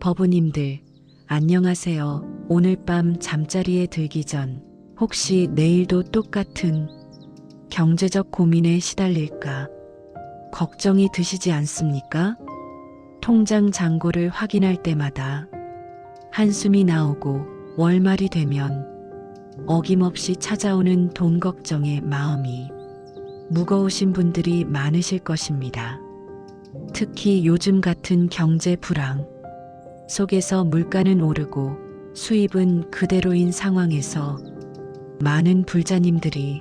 법우님들, 안녕하세요. 오늘 밤 잠자리에 들기 전 혹시 내일도 똑같은 경제적 고민에 시달릴까 걱정이 드시지 않습니까? 통장 잔고를 확인할 때마다 한숨이 나오고 월말이 되면 어김없이 찾아오는 돈 걱정의 마음이 무거우신 분들이 많으실 것입니다. 특히 요즘 같은 경제 불황 속에서 물가는 오르고 수입은 그대로인 상황에서 많은 불자님들이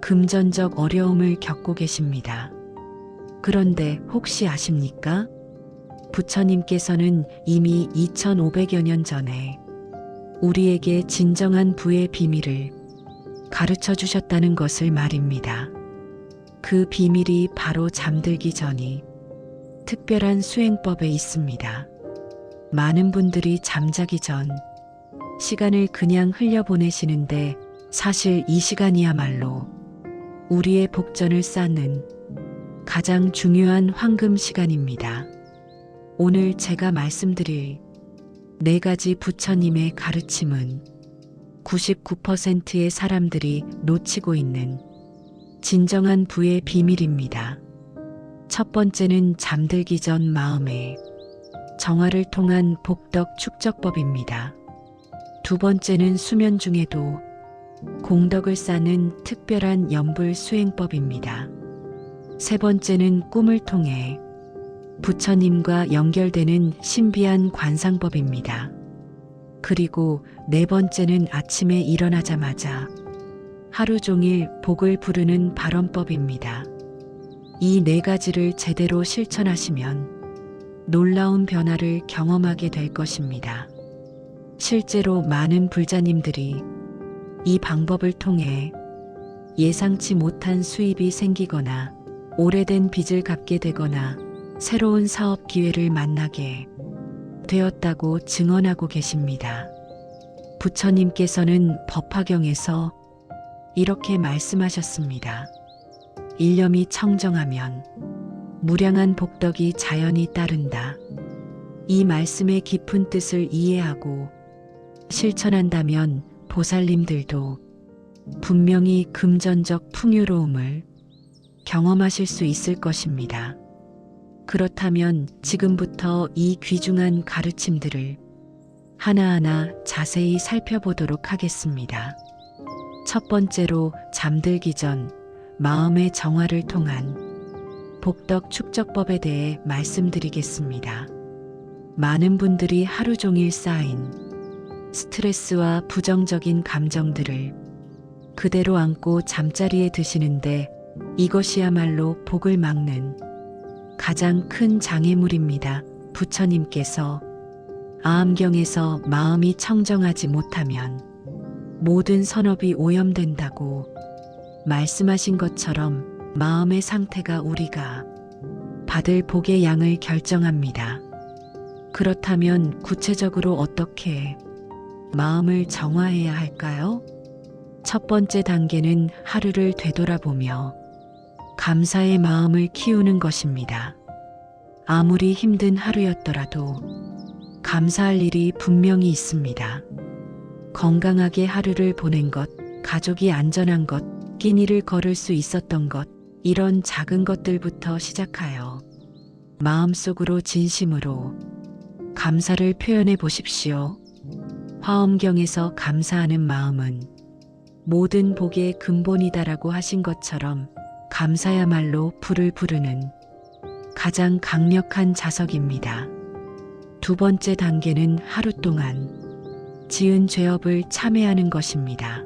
금전적 어려움을 겪고 계십니다. 그런데 혹시 아십니까? 부처님께서는 이미 2500여 년 전에 우리에게 진정한 부의 비밀을 가르쳐 주셨다는 것을 말입니다. 그 비밀이 바로 잠들기 전이 특별한 수행법에 있습니다. 많은 분들이 잠자기 전 시간을 그냥 흘려보내시는데 사실 이 시간이야말로 우리의 복전을 쌓는 가장 중요한 황금 시간입니다. 오늘 제가 말씀드릴 4가지 부처님의 가르침은 99%의 사람들이 놓치고 있는 진정한 부의 비밀입니다. 첫 번째는 잠들기 전 마음의 정화를 통한 복덕 축적법입니다. 두 번째는 수면 중에도 공덕을 쌓는 특별한 염불 수행법입니다. 세 번째는 꿈을 통해 부처님과 연결되는 신비한 관상법입니다. 그리고 4번째는 아침에 일어나자마자 하루 종일 복을 부르는 발언법입니다. 이 4가지를 제대로 실천하시면 놀라운 변화를 경험하게 될 것입니다. 실제로 많은 불자님들이 이 방법을 통해 예상치 못한 수입이 생기거나 오래된 빚을 갚게 되거나 새로운 사업 기회를 만나게 되었다고 증언하고 계십니다. 부처님께서는 법화경에서 이렇게 말씀하셨습니다. 일념이 청정하면 무량한 복덕이 자연히 따른다. 이 말씀의 깊은 뜻을 이해하고 실천한다면 보살님들도 분명히 금전적 풍요로움을 경험하실 수 있을 것입니다. 그렇다면 지금부터 이 귀중한 가르침들을 하나하나 자세히 살펴보도록 하겠습니다. 첫 번째로 잠들기 전 마음의 정화를 통한 복덕 축적법에 대해 말씀드리겠습니다. 많은 분들이 하루 종일 쌓인 스트레스와 부정적인 감정들을 그대로 안고 잠자리에 드시는데 이것이야말로 복을 막는 가장 큰 장애물입니다. 부처님께서 아함경에서 마음이 청정하지 못하면 모든 선업이 오염된다고 말씀하신 것처럼 마음의 상태가 우리가 받을 복의 양을 결정합니다. 그렇다면 구체적으로 어떻게 마음을 정화해야 할까요? 첫 번째 단계는 하루를 되돌아보며 감사의 마음을 키우는 것입니다. 아무리 힘든 하루였더라도 감사할 일이 분명히 있습니다. 건강하게 하루를 보낸 것, 가족이 안전한 것, 끼니를 걸을 수 있었던 것, 이런 작은 것들부터 시작하여 마음속으로 진심으로 감사를 표현해 보십시오. 화엄경에서 감사하는 마음은 모든 복의 근본이다라고 하신 것처럼 감사야말로 불을 부르는 가장 강력한 자석입니다. 두 번째 단계는 하루 동안 지은 죄업을 참회하는 것입니다.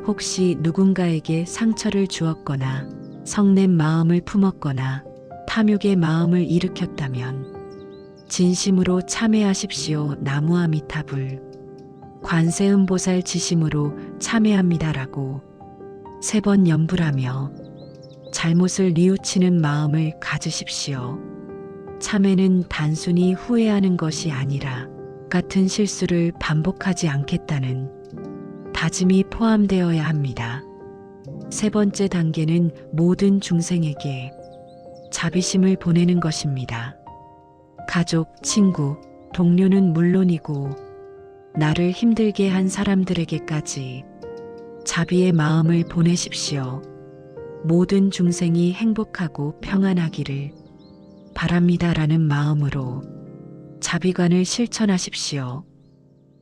혹시 누군가에게 상처를 주었거나 성낸 마음을 품었거나 탐욕의 마음을 일으켰다면 진심으로 참회하십시오. 나무아미타불 관세음보살 지심으로 참회합니다라고 3번 염불하며 잘못을 뉘우치는 마음을 가지십시오. 참회는 단순히 후회하는 것이 아니라 같은 실수를 반복하지 않겠다는 다짐이 포함되어야 합니다. 3번째 단계는 모든 중생에게 자비심을 보내는 것입니다. 가족, 친구, 동료는 물론이고 나를 힘들게 한 사람들에게까지 자비의 마음을 보내십시오. 모든 중생이 행복하고 평안하기를 바랍니다라는 마음으로 자비관을 실천하십시오.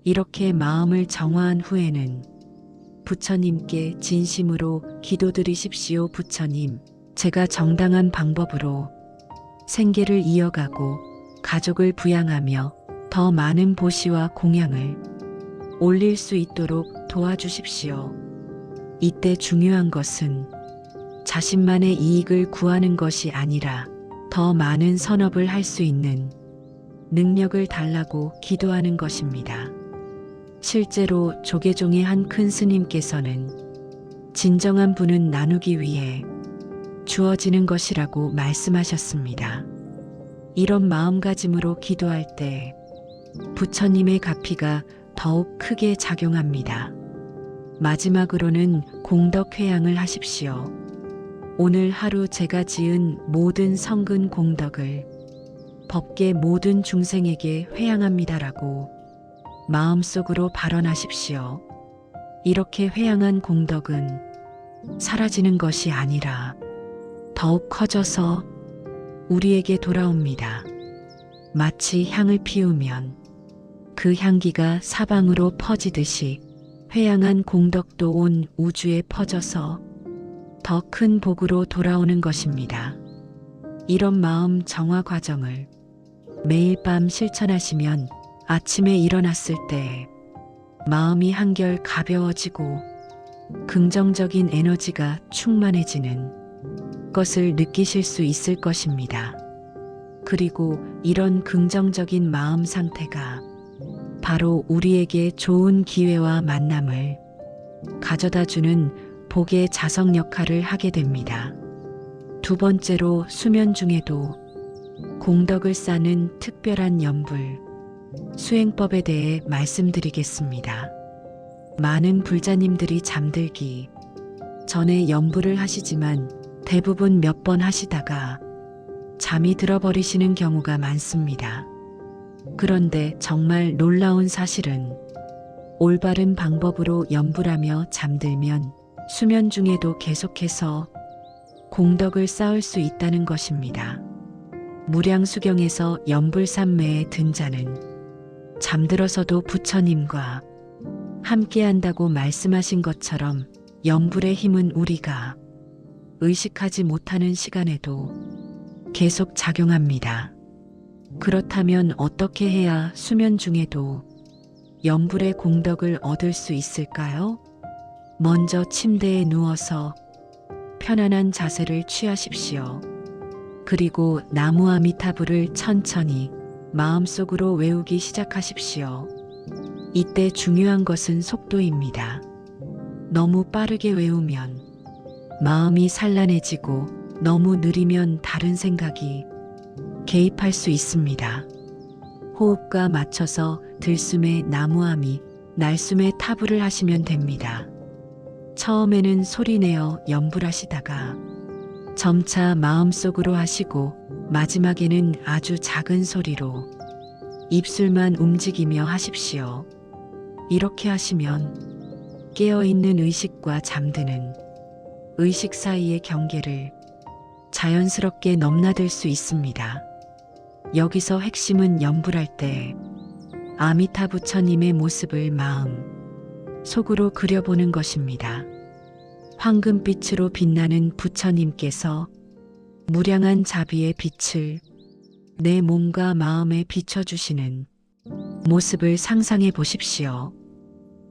이렇게 마음을 정화한 후에는 부처님께 진심으로 기도드리십시오. 부처님, 제가 정당한 방법으로 생계를 이어가고 가족을 부양하며 더 많은 보시와 공양을 올릴 수 있도록 도와주십시오. 이때 중요한 것은 자신만의 이익을 구하는 것이 아니라 더 많은 선업을 할 수 있는 능력을 달라고 기도하는 것입니다. 실제로 조계종의 한 큰 스님께서는 진정한 부는 나누기 위해 주어지는 것이라고 말씀하셨습니다. 이런 마음가짐으로 기도할 때 부처님의 가피가 더욱 크게 작용합니다. 마지막으로는 공덕 회양을 하십시오. 오늘 하루 제가 지은 모든 성근 공덕을 법계 모든 중생에게 회양합니다라고 마음속으로 발언하십시오. 이렇게 회양한 공덕은 사라지는 것이 아니라 더욱 커져서 우리에게 돌아옵니다. 마치 향을 피우면 그 향기가 사방으로 퍼지듯이 회양한 공덕도 온 우주에 퍼져서 더 큰 복으로 돌아오는 것입니다. 이런 마음 정화 과정을 매일 밤 실천하시면 아침에 일어났을 때 마음이 한결 가벼워지고 긍정적인 에너지가 충만해지는 것을 느끼실 수 있을 것입니다. 그리고 이런 긍정적인 마음 상태가 바로 우리에게 좋은 기회와 만남을 가져다주는 복의 자석 역할을 하게 됩니다. 두 번째로 수면 중에도 공덕을 쌓는 특별한 염불, 수행법에 대해 말씀드리겠습니다. 많은 불자님들이 잠들기 전에 염불을 하시지만 대부분 몇 번 하시다가 잠이 들어버리시는 경우가 많습니다. 그런데 정말 놀라운 사실은 올바른 방법으로 염불하며 잠들면 수면 중에도 계속해서 공덕을 쌓을 수 있다는 것입니다. 무량수경에서 염불삼매에 든 자는 잠들어서도 부처님과 함께한다고 말씀하신 것처럼 염불의 힘은 우리가 의식하지 못하는 시간에도 계속 작용합니다. 그렇다면 어떻게 해야 수면 중에도 염불의 공덕을 얻을 수 있을까요? 먼저 침대에 누워서 편안한 자세를 취하십시오. 그리고 나무 아미타불을 천천히 마음속으로 외우기 시작하십시오. 이때 중요한 것은 속도입니다. 너무 빠르게 외우면 마음이 산란해지고 너무 느리면 다른 생각이 개입할 수 있습니다. 호흡과 맞춰서 들숨에 나무아미, 날숨에 타불을 하시면 됩니다. 처음에는 소리내어 염불하시다가 점차 마음속으로 하시고 마지막에는 아주 작은 소리로 입술만 움직이며 하십시오. 이렇게 하시면 깨어있는 의식과 잠드는 의식 사이의 경계를 자연스럽게 넘나들 수 있습니다. 여기서 핵심은 염불할 때 아미타 부처님의 모습을 마음 속으로 그려보는 것입니다. 황금빛으로 빛나는 부처님께서 무량한 자비의 빛을 내 몸과 마음에 비춰주시는 모습을 상상해 보십시오.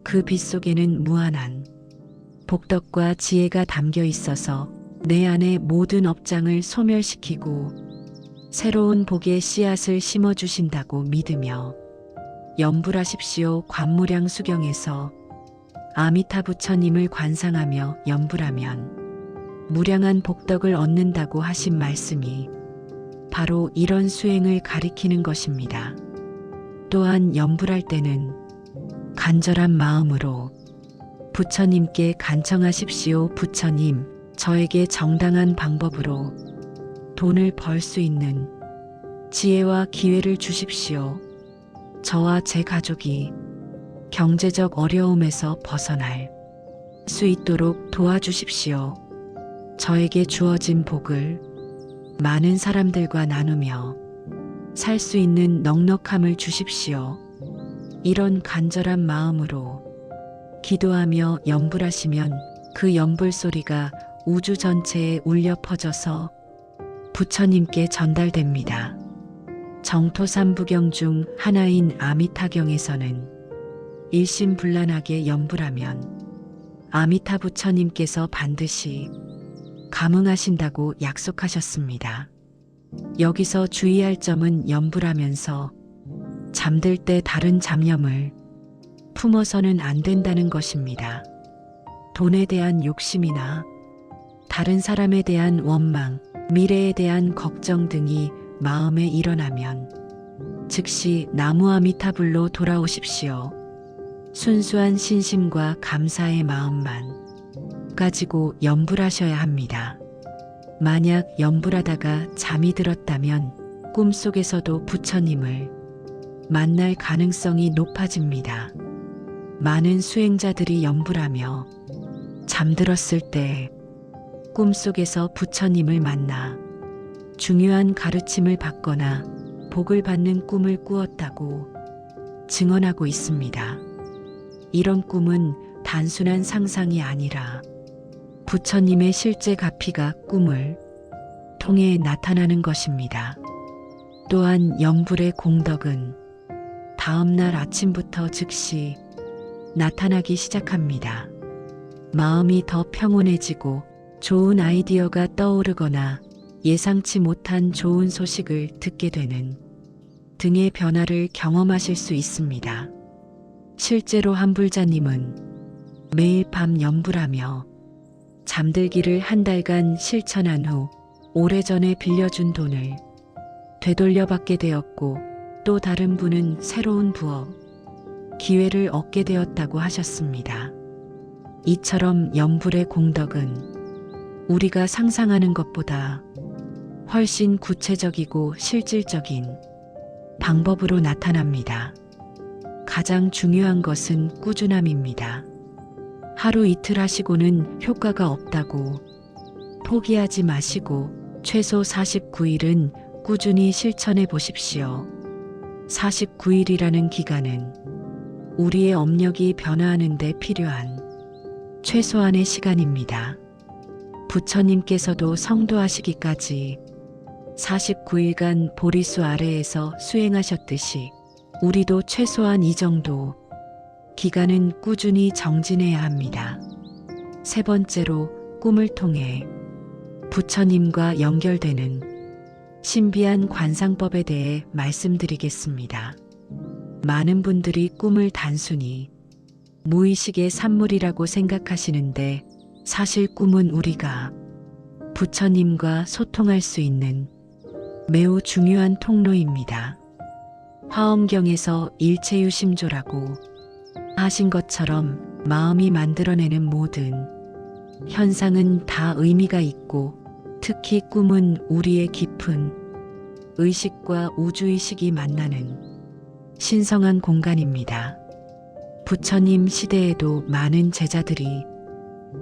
그 빛 속에는 무한한 복덕과 지혜가 담겨 있어서 내 안의 모든 업장을 소멸시키고 새로운 복의 씨앗을 심어주신다고 믿으며 염불하십시오. 관무량 수경에서 아미타 부처님을 관상하며 염불하면 무량한 복덕을 얻는다고 하신 말씀이 바로 이런 수행을 가리키는 것입니다. 또한 염불할 때는 간절한 마음으로 부처님께 간청하십시오. 부처님, 저에게 정당한 방법으로 돈을 벌 수 있는 지혜와 기회를 주십시오. 저와 제 가족이 경제적 어려움에서 벗어날 수 있도록 도와주십시오. 저에게 주어진 복을 많은 사람들과 나누며 살 수 있는 넉넉함을 주십시오. 이런 간절한 마음으로 기도하며 염불하시면 그 염불 소리가 우주 전체에 울려 퍼져서 부처님께 전달됩니다. 정토삼부경 중 하나인 아미타경에서는 일심불란하게 염불하면 아미타 부처님께서 반드시 감응하신다고 약속하셨습니다. 여기서 주의할 점은 염불하면서 잠들 때 다른 잡념을 품어서는 안 된다는 것입니다. 돈에 대한 욕심이나 다른 사람에 대한 원망, 미래에 대한 걱정 등이 마음에 일어나면 즉시 나무 아미타불로 돌아오십시오. 순수한 신심과 감사의 마음만 가지고 염불하셔야 합니다. 만약 염불하다가 잠이 들었다면 꿈속에서도 부처님을 만날 가능성이 높아집니다. 많은 수행자들이 염불하며 잠들었을 때 꿈속에서 부처님을 만나 중요한 가르침을 받거나 복을 받는 꿈을 꾸었다고 증언하고 있습니다. 이런 꿈은 단순한 상상이 아니라 부처님의 실제 가피가 꿈을 통해 나타나는 것입니다. 또한 염불의 공덕은 다음날 아침부터 즉시 나타나기 시작합니다. 마음이 더 평온해지고 좋은 아이디어가 떠오르거나 예상치 못한 좋은 소식을 듣게 되는 등의 변화를 경험하실 수 있습니다. 실제로 한불자님은 매일 밤 염불하며 잠들기를 한 달간 실천한 후 오래전에 빌려준 돈을 되돌려받게 되었고 또 다른 분은 새로운 부업, 기회를 얻게 되었다고 하셨습니다. 이처럼 염불의 공덕은 우리가 상상하는 것보다 훨씬 구체적이고 실질적인 방법으로 나타납니다. 가장 중요한 것은 꾸준함입니다. 하루 이틀 하시고는 효과가 없다고 포기하지 마시고 최소 49일은 꾸준히 실천해 보십시오. 49일이라는 기간은 우리의 업력이 변화하는 데 필요한 최소한의 시간입니다. 부처님께서도 성도하시기까지 49일간 보리수 아래에서 수행하셨듯이 우리도 최소한 이 정도 기간은 꾸준히 정진해야 합니다. 세 번째로 꿈을 통해 부처님과 연결되는 신비한 관상법에 대해 말씀드리겠습니다. 많은 분들이 꿈을 단순히 무의식의 산물이라고 생각하시는데 사실 꿈은 우리가 부처님과 소통할 수 있는 매우 중요한 통로입니다. 화엄경에서 일체유심조라고 하신 것처럼 마음이 만들어내는 모든 현상은 다 의미가 있고 특히 꿈은 우리의 깊은 의식과 우주의식이 만나는 신성한 공간입니다. 부처님 시대에도 많은 제자들이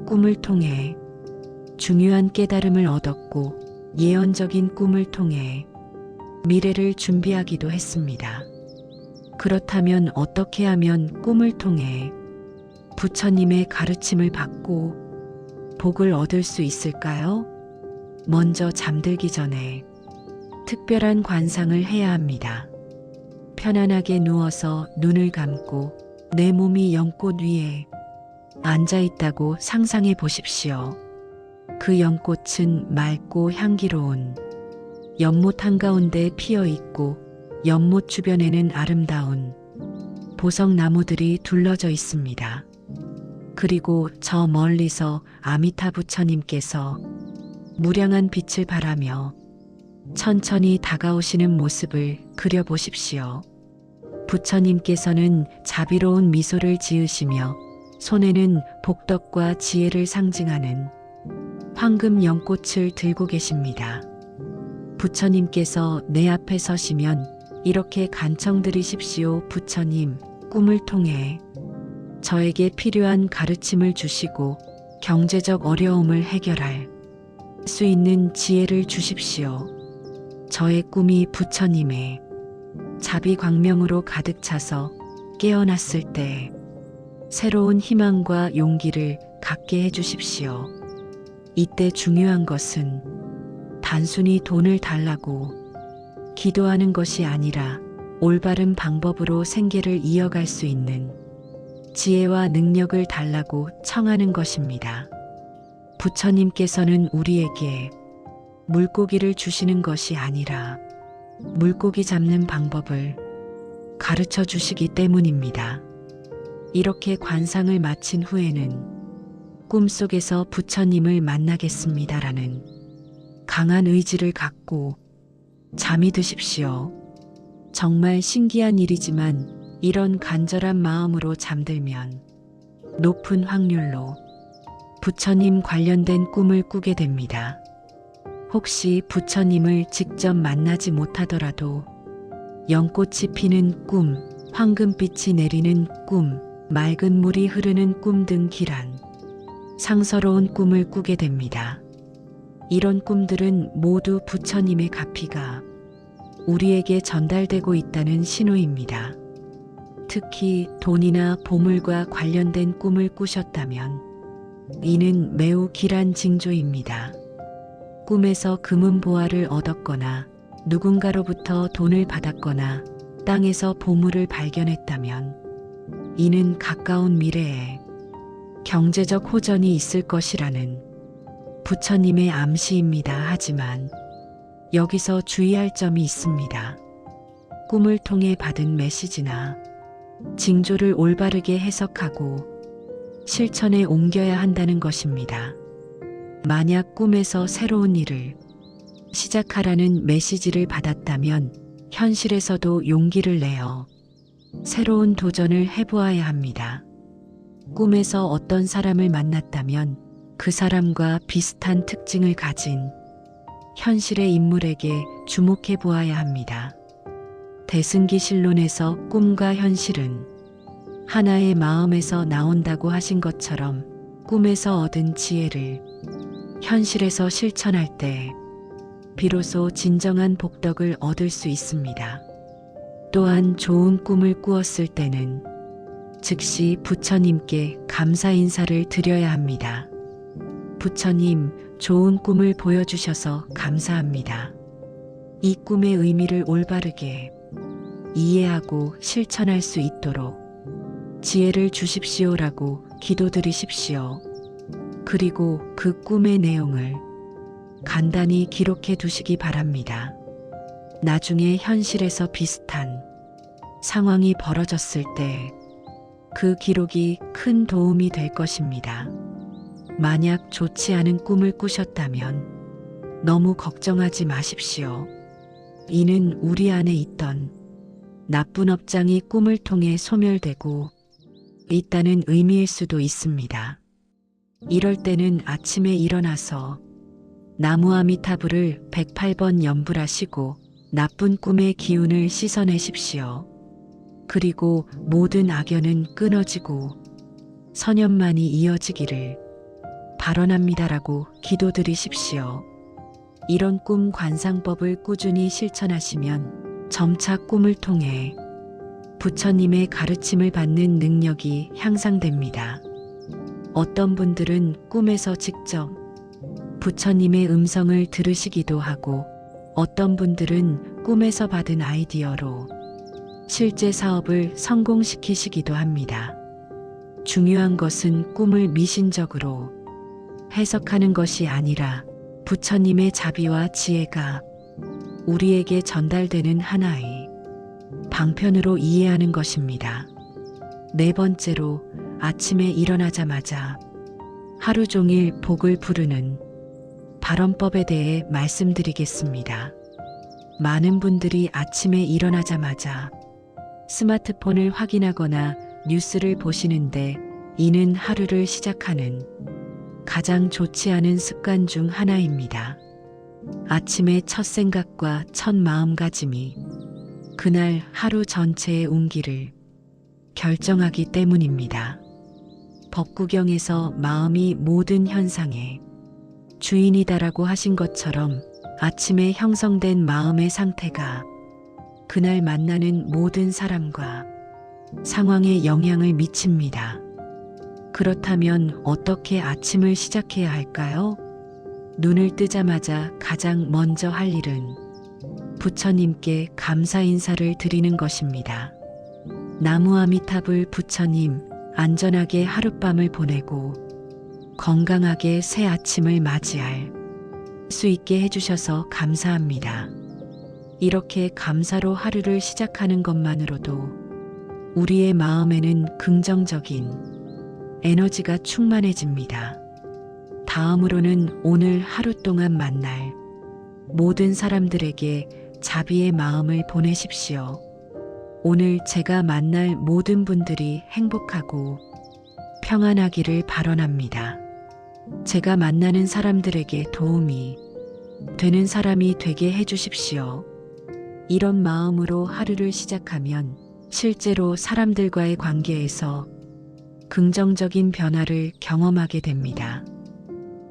꿈을 통해 중요한 깨달음을 얻었고 예언적인 꿈을 통해 미래를 준비하기도 했습니다. 그렇다면 어떻게 하면 꿈을 통해 부처님의 가르침을 받고 복을 얻을 수 있을까요? 먼저 잠들기 전에 특별한 관상을 해야 합니다. 편안하게 누워서 눈을 감고 내 몸이 연꽃 위에 앉아 있다고 상상해 보십시오. 그 연꽃은 맑고 향기로운 연못 한가운데 피어 있고 연못 주변에는 아름다운 보석나무들이 둘러져 있습니다. 그리고 저 멀리서 아미타 부처님께서 무량한 빛을 발하며 천천히 다가오시는 모습을 그려보십시오. 부처님께서는 자비로운 미소를 지으시며 손에는 복덕과 지혜를 상징하는 황금 연꽃을 들고 계십니다. 부처님께서 내 앞에 서시면 이렇게 간청드리십시오. 부처님, 꿈을 통해 저에게 필요한 가르침을 주시고 경제적 어려움을 해결할 수 있는 지혜를 주십시오. 저의 꿈이 부처님의 자비광명으로 가득 차서 깨어났을 때 새로운 희망과 용기를 갖게 해주십시오. 이때 중요한 것은 단순히 돈을 달라고 기도하는 것이 아니라 올바른 방법으로 생계를 이어갈 수 있는 지혜와 능력을 달라고 청하는 것입니다. 부처님께서는 우리에게 물고기를 주시는 것이 아니라 물고기 잡는 방법을 가르쳐 주시기 때문입니다. 이렇게 관상을 마친 후에는 꿈속에서 부처님을 만나겠습니다라는 강한 의지를 갖고 잠이 드십시오. 정말 신기한 일이지만 이런 간절한 마음으로 잠들면 높은 확률로 부처님 관련된 꿈을 꾸게 됩니다. 혹시 부처님을 직접 만나지 못하더라도 연꽃이 피는 꿈, 황금빛이 내리는 꿈, 맑은 물이 흐르는 꿈 등 길한 상서로운 꿈을 꾸게 됩니다. 이런 꿈들은 모두 부처님의 가피가 우리에게 전달되고 있다는 신호입니다. 특히 돈이나 보물과 관련된 꿈을 꾸셨다면 이는 매우 길한 징조입니다. 꿈에서 금은보화를 얻었거나 누군가로부터 돈을 받았거나 땅에서 보물을 발견했다면 이는 가까운 미래에 경제적 호전이 있을 것이라는 부처님의 암시입니다. 하지만 여기서 주의할 점이 있습니다. 꿈을 통해 받은 메시지나 징조를 올바르게 해석하고 실천에 옮겨야 한다는 것입니다. 만약 꿈에서 새로운 일을 시작하라는 메시지를 받았다면 현실에서도 용기를 내어 새로운 도전을 해보아야 합니다. 꿈에서 어떤 사람을 만났다면 그 사람과 비슷한 특징을 가진 현실의 인물에게 주목해 보아야 합니다. 대승기실론에서 꿈과 현실은 하나의 마음에서 나온다고 하신 것처럼 꿈에서 얻은 지혜를 현실에서 실천할 때 비로소 진정한 복덕을 얻을 수 있습니다. 또한 좋은 꿈을 꾸었을 때는 즉시 부처님께 감사 인사를 드려야 합니다. 부처님, 좋은 꿈을 보여주셔서 감사합니다. 이 꿈의 의미를 올바르게 이해하고 실천할 수 있도록 지혜를 주십시오라고 기도드리십시오. 그리고 그 꿈의 내용을 간단히 기록해 두시기 바랍니다. 나중에 현실에서 비슷한 상황이 벌어졌을 때 그 기록이 큰 도움이 될 것입니다. 만약 좋지 않은 꿈을 꾸셨다면 너무 걱정하지 마십시오. 이는 우리 안에 있던 나쁜 업장이 꿈을 통해 소멸되고 있다는 의미일 수도 있습니다. 이럴 때는 아침에 일어나서 나무아미타불을 108번 염불하시고 나쁜 꿈의 기운을 씻어내십시오. 그리고 모든 악연은 끊어지고 선연만이 이어지기를 발언합니다라고 기도드리십시오. 이런 꿈 관상법을 꾸준히 실천하시면 점차 꿈을 통해 부처님의 가르침을 받는 능력이 향상됩니다. 어떤 분들은 꿈에서 직접 부처님의 음성을 들으시기도 하고 어떤 분들은 꿈에서 받은 아이디어로 실제 사업을 성공시키시기도 합니다. 중요한 것은 꿈을 미신적으로 해석하는 것이 아니라 부처님의 자비와 지혜가 우리에게 전달되는 하나의 방편으로 이해하는 것입니다. 네 번째로, 아침에 일어나자마자 하루 종일 복을 부르는 발언법에 대해 말씀드리겠습니다. 많은 분들이 아침에 일어나자마자 스마트폰을 확인하거나 뉴스를 보시는데 이는 하루를 시작하는 가장 좋지 않은 습관 중 하나입니다. 아침의 첫 생각과 첫 마음가짐이 그날 하루 전체의 운기를 결정하기 때문입니다. 법구경에서 마음이 모든 현상의 주인이다라고 하신 것처럼 아침에 형성된 마음의 상태가 그날 만나는 모든 사람과 상황에 영향을 미칩니다. 그렇다면 어떻게 아침을 시작해야 할까요? 눈을 뜨자마자 가장 먼저 할 일은 부처님께 감사 인사를 드리는 것입니다. 나무아미타불 부처님, 안전하게 하룻밤을 보내고 건강하게 새 아침을 맞이할 수 있게 해주셔서 감사합니다. 이렇게 감사로 하루를 시작하는 것만으로도 우리의 마음에는 긍정적인 에너지가 충만해집니다. 다음으로는 오늘 하루 동안 만날 모든 사람들에게 자비의 마음을 보내십시오. 오늘 제가 만날 모든 분들이 행복하고 평안하기를 발언합니다. 제가 만나는 사람들에게 도움이 되는 사람이 되게 해주십시오. 이런 마음으로 하루를 시작하면 실제로 사람들과의 관계에서 긍정적인 변화를 경험하게 됩니다.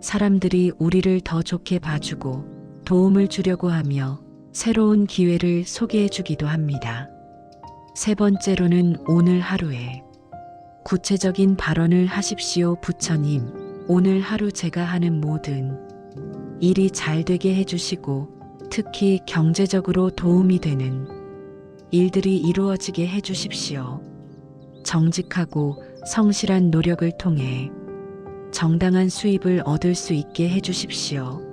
사람들이 우리를 더 좋게 봐주고 도움을 주려고 하며 새로운 기회를 소개해 주기도 합니다. 세 번째로는 오늘 하루에 구체적인 발언을 하십시오. 부처님, 오늘 하루 제가 하는 모든 일이 잘 되게 해주시고 특히 경제적으로 도움이 되는 일들이 이루어지게 해주십시오. 정직하고 성실한 노력을 통해 정당한 수입을 얻을 수 있게 해주십시오.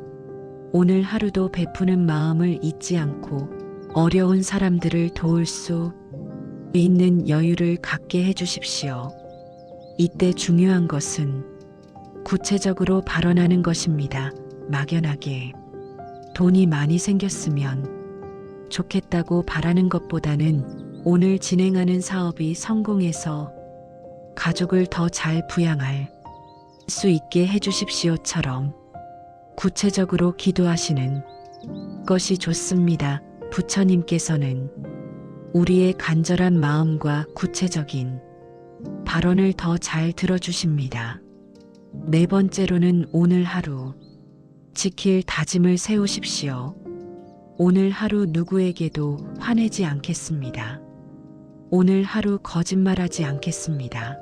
오늘 하루도 베푸는 마음을 잊지 않고 어려운 사람들을 도울 수 있는 여유를 갖게 해주십시오. 이때 중요한 것은 구체적으로 발언하는 것입니다. 막연하게 돈이 많이 생겼으면 좋겠다고 바라는 것보다는 오늘 진행하는 사업이 성공해서 가족을 더 잘 부양할 수 있게 해주십시오처럼 구체적으로 기도하시는 것이 좋습니다. 부처님께서는 우리의 간절한 마음과 구체적인 발언을 더 잘 들어주십니다. 네 번째로는 오늘 하루 지킬 다짐을 세우십시오. 오늘 하루 누구에게도 화내지 않겠습니다. 오늘 하루 거짓말하지 않겠습니다.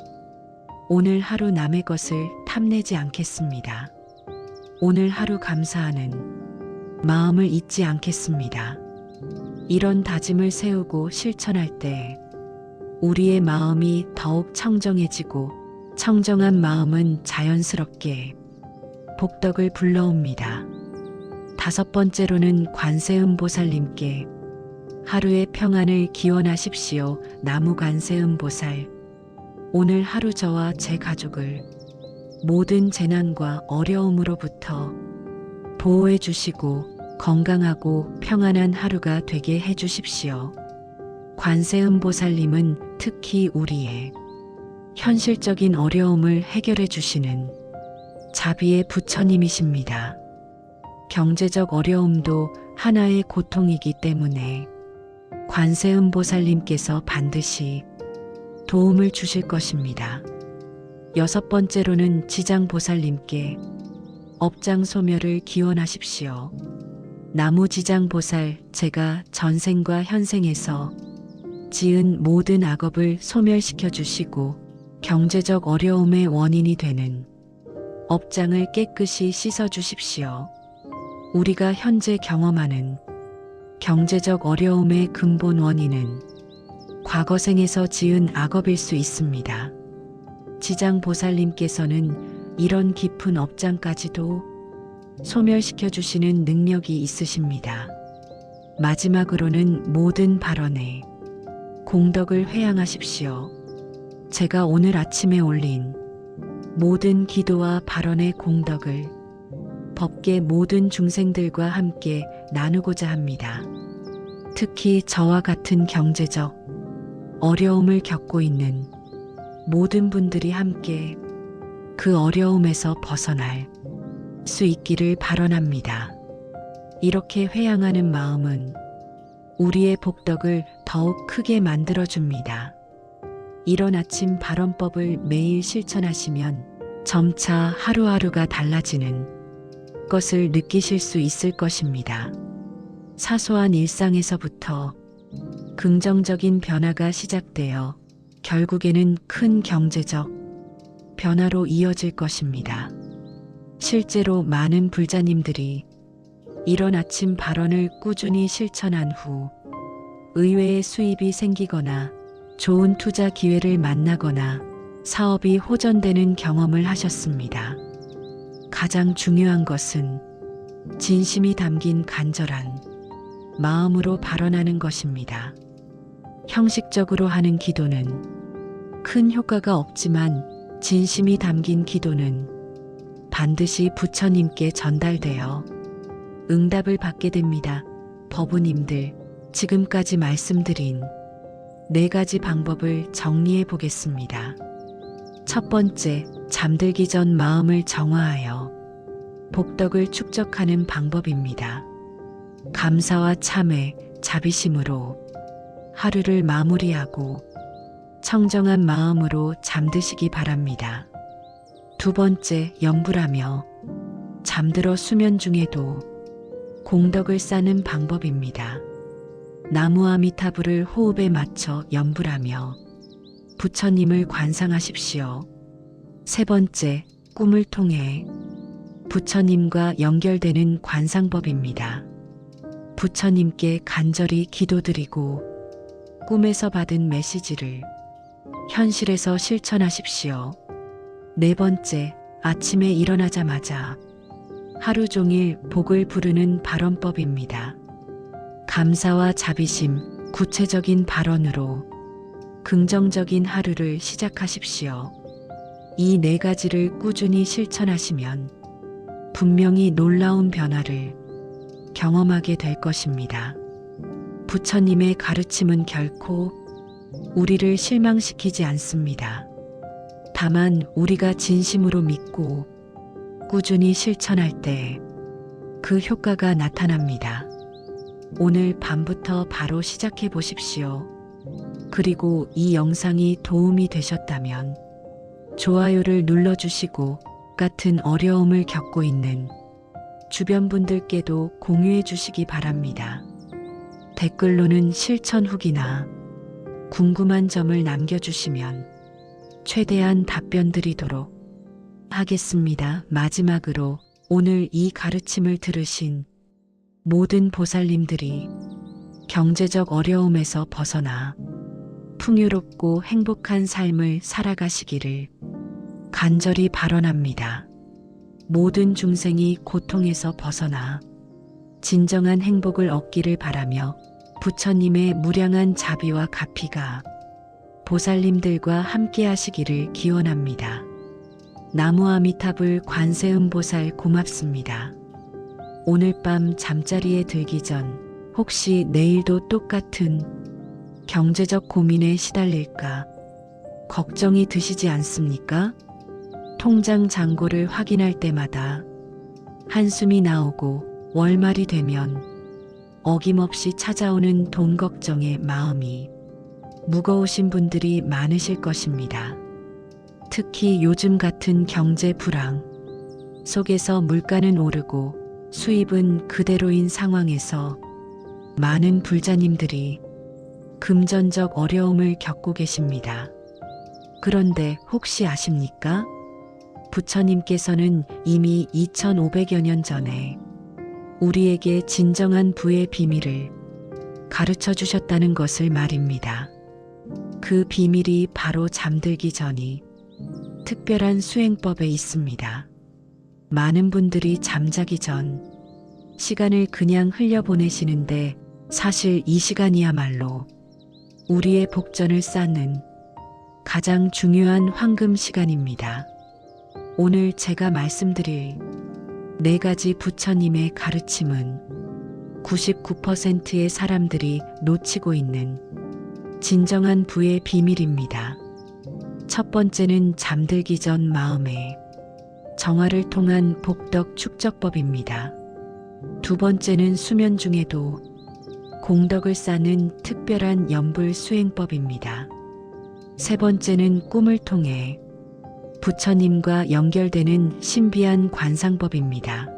오늘 하루 남의 것을 탐내지 않겠습니다. 오늘 하루 감사하는 마음을 잊지 않겠습니다. 이런 다짐을 세우고 실천할 때 우리의 마음이 더욱 청정해지고 청정한 마음은 자연스럽게 복덕을 불러옵니다. 다섯 번째로는 관세음보살님께 하루의 평안을 기원하십시오. 나무관세음보살, 오늘 하루 저와 제 가족을 모든 재난과 어려움으로부터 보호해 주시고 건강하고 평안한 하루가 되게 해 주십시오. 관세음보살님은 특히 우리의 현실적인 어려움을 해결해 주시는 자비의 부처님이십니다. 경제적 어려움도 하나의 고통이기 때문에 관세음보살님께서 반드시 도움을 주실 것입니다. 여섯 번째로는 지장보살님께 업장소멸을 기원하십시오. 나무지장보살, 제가 전생과 현생에서 지은 모든 악업을 소멸시켜 주시고 경제적 어려움의 원인이 되는 업장을 깨끗이 씻어 주십시오. 우리가 현재 경험하는 경제적 어려움의 근본 원인은 과거생에서 지은 악업일 수 있습니다. 지장보살님께서는 이런 깊은 업장까지도 소멸시켜 주시는 능력이 있으십니다. 마지막으로는 모든 발언에 공덕을 회양하십시오. 제가 오늘 아침에 올린 모든 기도와 발언의 공덕을 법계 모든 중생들과 함께 나누고자 합니다. 특히 저와 같은 경제적 어려움을 겪고 있는 모든 분들이 함께 그 어려움에서 벗어날 수 있기를 발언합니다. 이렇게 회양하는 마음은 우리의 복덕을 더욱 크게 만들어줍니다. 이런 아침 발언법을 매일 실천하시면 점차 하루하루가 달라지는 것을 느끼실 수 있을 것입니다. 사소한 일상에서부터 긍정적인 변화가 시작되어 결국에는 큰 경제적 변화로 이어질 것입니다. 실제로 많은 불자님들이 이런 아침 발언을 꾸준히 실천한 후 의외의 수입이 생기거나 좋은 투자 기회를 만나거나 사업이 호전되는 경험을 하셨습니다. 가장 중요한 것은 진심이 담긴 간절한 마음으로 발언하는 것입니다. 형식적으로 하는 기도는 큰 효과가 없지만 진심이 담긴 기도는 반드시 부처님께 전달되어 응답을 받게 됩니다. 법우님들, 지금까지 말씀드린 4가지 방법을 정리해 보겠습니다. 첫 번째, 잠들기 전 마음을 정화하여 복덕을 축적하는 방법입니다. 감사와 참회, 자비심으로 하루를 마무리하고 청정한 마음으로 잠드시기 바랍니다. 두 번째, 염불하며 잠들어 수면 중에도 공덕을 쌓는 방법입니다. 나무 아미타불을 호흡에 맞춰 염불하며 부처님을 관상하십시오. 세 번째, 꿈을 통해 부처님과 연결되는 관상법입니다. 부처님께 간절히 기도드리고 꿈에서 받은 메시지를 현실에서 실천하십시오. 네 번째, 아침에 일어나자마자 하루 종일 복을 부르는 발언법입니다. 감사와 자비심, 구체적인 발언으로 긍정적인 하루를 시작하십시오. 이 4가지를 꾸준히 실천하시면 분명히 놀라운 변화를 경험하게 될 것입니다. 부처님의 가르침은 결코 우리를 실망시키지 않습니다. 다만 우리가 진심으로 믿고 꾸준히 실천할 때 그 효과가 나타납니다. 오늘 밤부터 바로 시작해 보십시오. 그리고 이 영상이 도움이 되셨다면 좋아요를 눌러주시고 같은 어려움을 겪고 있는 주변 분들께도 공유해 주시기 바랍니다. 댓글로는 실천 후기나 궁금한 점을 남겨주시면 최대한 답변 드리도록 하겠습니다. 마지막으로 오늘 이 가르침을 들으신 모든 보살님들이 경제적 어려움에서 벗어나 풍요롭고 행복한 삶을 살아가시기를 간절히 발언합니다. 모든 중생이 고통에서 벗어나 진정한 행복을 얻기를 바라며 부처님의 무량한 자비와 가피가 보살님들과 함께 하시기를 기원합니다. 나무 아미타불 관세음보살 고맙습니다. 오늘 밤 잠자리에 들기 전 혹시 내일도 똑같은 경제적 고민에 시달릴까 걱정이 드시지 않습니까? 통장 잔고를 확인할 때마다 한숨이 나오고 월말이 되면 어김없이 찾아오는 돈 걱정의 마음이 무거우신 분들이 많으실 것입니다. 특히 요즘 같은 경제 불황 속에서 물가는 오르고 수입은 그대로인 상황에서 많은 불자님들이 금전적 어려움을 겪고 계십니다. 그런데 혹시 아십니까? 부처님께서는 이미 2500여 년 전에 우리에게 진정한 부의 비밀을 가르쳐 주셨다는 것을 말입니다. 그 비밀이 바로 잠들기 전이 특별한 수행법에 있습니다. 많은 분들이 잠자기 전 시간을 그냥 흘려보내시는데 사실 이 시간이야말로 우리의 복전을 쌓는 가장 중요한 황금 시간입니다. 오늘 제가 말씀드릴 4가지 부처님의 가르침은 99%의 사람들이 놓치고 있는 진정한 부의 비밀입니다. 첫 번째는 잠들기 전 마음의 정화를 통한 복덕 축적법입니다. 두 번째는 수면 중에도 공덕을 쌓는 특별한 연불 수행법입니다. 세 번째는 꿈을 통해 부처님과 연결되는 신비한 관상법입니다.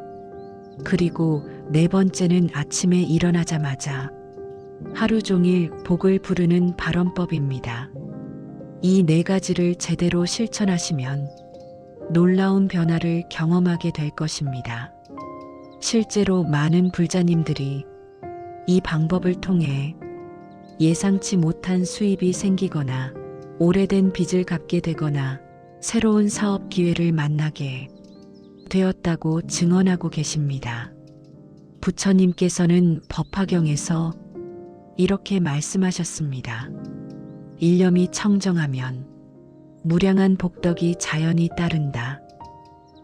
그리고 네 번째는 아침에 일어나자마자 하루 종일 복을 부르는 발언법입니다. 이 네 가지를 제대로 실천하시면 놀라운 변화를 경험하게 될 것입니다. 실제로 많은 불자님들이 이 방법을 통해 예상치 못한 수입이 생기거나 오래된 빚을 갚게 되거나 새로운 사업 기회를 만나게 되었다고 증언하고 계십니다. 부처님께서는 법화경에서 이렇게 말씀하셨습니다. 일념이 청정하면 무량한 복덕이 자연히 따른다.